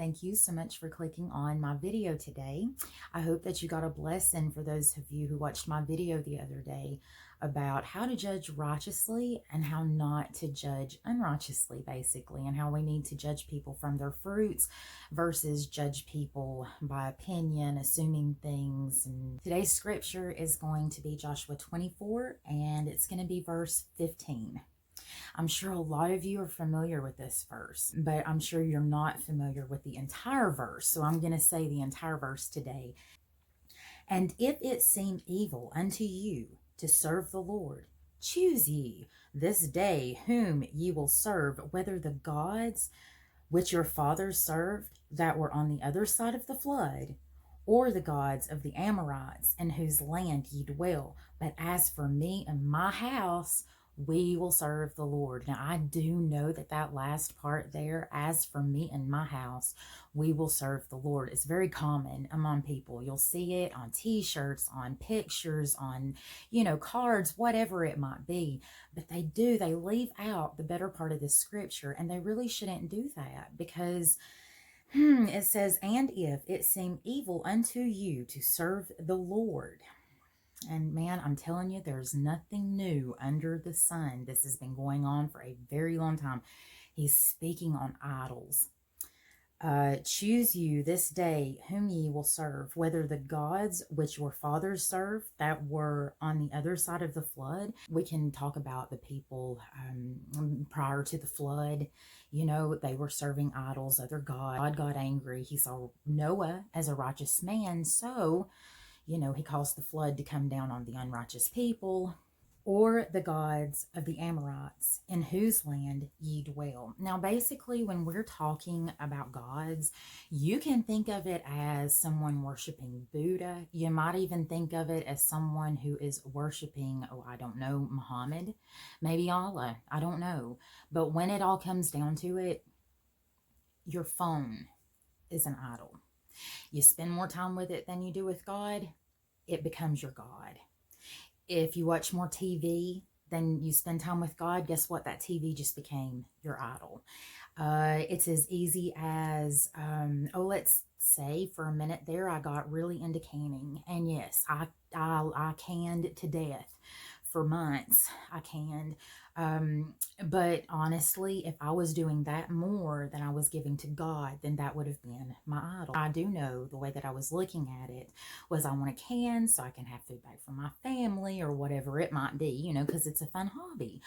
thank you so much for clicking on my video today. I hope that you got a blessing for those of you who watched my video the other day about how to judge righteously and how not to judge unrighteously, basically, and how we need to judge people from their fruits versus judge people by opinion, assuming things. And today's scripture is going to be Joshua 24, and it's going to be verse 15. I'm sure a lot of you are familiar with this verse, but I'm sure you're not familiar with the entire verse. So I'm going to say the entire verse today. And if it seem evil unto you to serve the Lord, choose ye this day whom ye will serve, whether the gods which your fathers served that were on the other side of the flood, or the gods of the Amorites in whose land ye dwell. But as for me and my house, we will serve the Lord. Now, I do know that that last part there, as for me and my house, we will serve the Lord, is very common among people. You'll see it on t-shirts, on pictures, on, cards, whatever it might be. But they leave out the better part of this scripture, and they really shouldn't do that because it says, and if it seem evil unto you to serve the Lord. And man, I'm telling you, there's nothing new under the sun. This has been going on for a very long time. He's speaking on idols. Choose you this day whom ye will serve, whether the gods which your fathers served that were on the other side of the flood. We can talk about the people prior to the flood. They were serving idols, other gods. God got angry. He saw Noah as a righteous man, so he caused the flood to come down on the unrighteous people, or the gods of the Amorites in whose land ye dwell. Now, basically, when we're talking about gods, you can think of it as someone worshiping Buddha. You might even think of it as someone who is worshiping, Muhammad, maybe Allah. I don't know. But when it all comes down to it, your phone is an idol. You spend more time with it than you do with God, it becomes your God. If you watch more TV than you spend time with God, guess what? That TV just became your idol. It's as easy as, let's say for a minute there, I got really into canning. And yes, I canned to death for months. I canned. But honestly, if I was doing that more than I was giving to God, then that would have been my idol. I do know the way that I was looking at it was I want to can so I can have food back for my family or whatever it might be, because it's a fun hobby.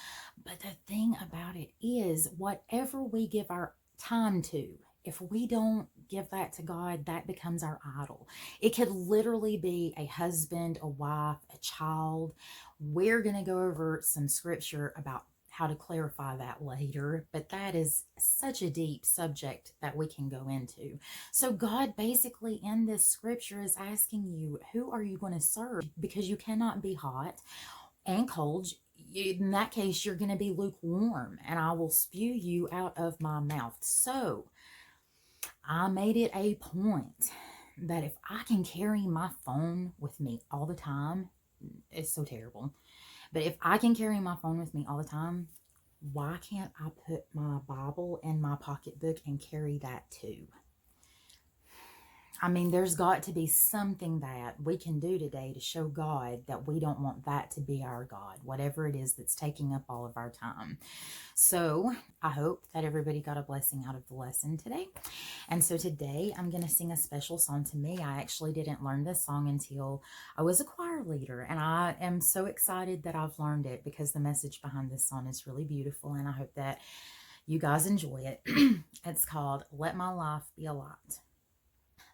But the thing about it is, whatever we give our time to, if we don't give that to God, that becomes our idol. It could literally be a husband, a wife, a child. We're going to go over some scripture about how to clarify that later, but that is such a deep subject that we can go into. So God basically in this scripture is asking you, who are you going to serve? Because you cannot be hot and cold. In that case, you're going to be lukewarm, and I will spew you out of my mouth. So I made it a point that if I can carry my phone with me all the time, it's so terrible, but if I can carry my phone with me all the time, why can't I put my Bible in my pocketbook and carry that too? I mean, there's got to be something that we can do today to show God that we don't want that to be our God, whatever it is that's taking up all of our time. So I hope that everybody got a blessing out of the lesson today. And so today I'm going to sing a special song to me. I actually didn't learn this song until I was a choir leader, and I am so excited that I've learned it because the message behind this song is really beautiful, and I hope that you guys enjoy it. It's called Let My Life Be a Light.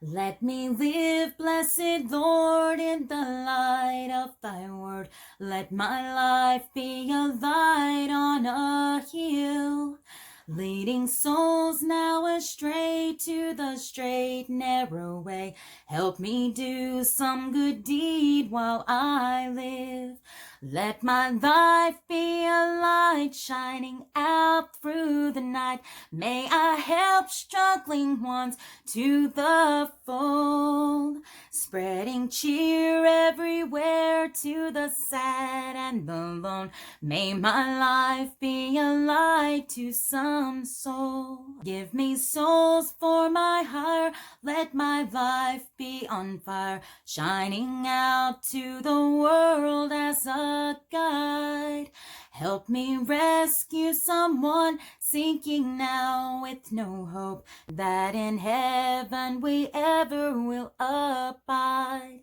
Let me live, blessed Lord, in the light of thy word. Let my life be a light on a hill, leading souls now astray to the straight, narrow way. Help me do some good deed while I live. Let my life be a light shining out through the night. May I help struggling ones to the full, spreading cheer everywhere to the sad and the lone. May my life be a light to some soul. Give me souls for my hire. Let my life be on fire, shining out to the world as a guide. Help me rescue someone sinking now with no hope that in heaven we ever will abide.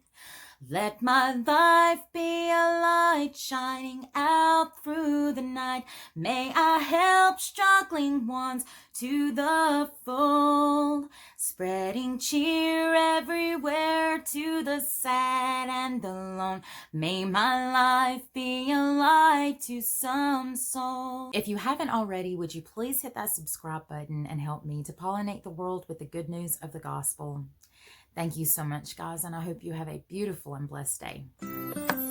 Let my life be a light shining out through the night. May I help struggling ones to the full, spreading cheer everywhere to the sad and the lone. May my life be a light to some soul. If you haven't already, would you please hit that subscribe button and help me to pollinate the world with the good news of the gospel? Thank you so much, guys, and I hope you have a beautiful and blessed day.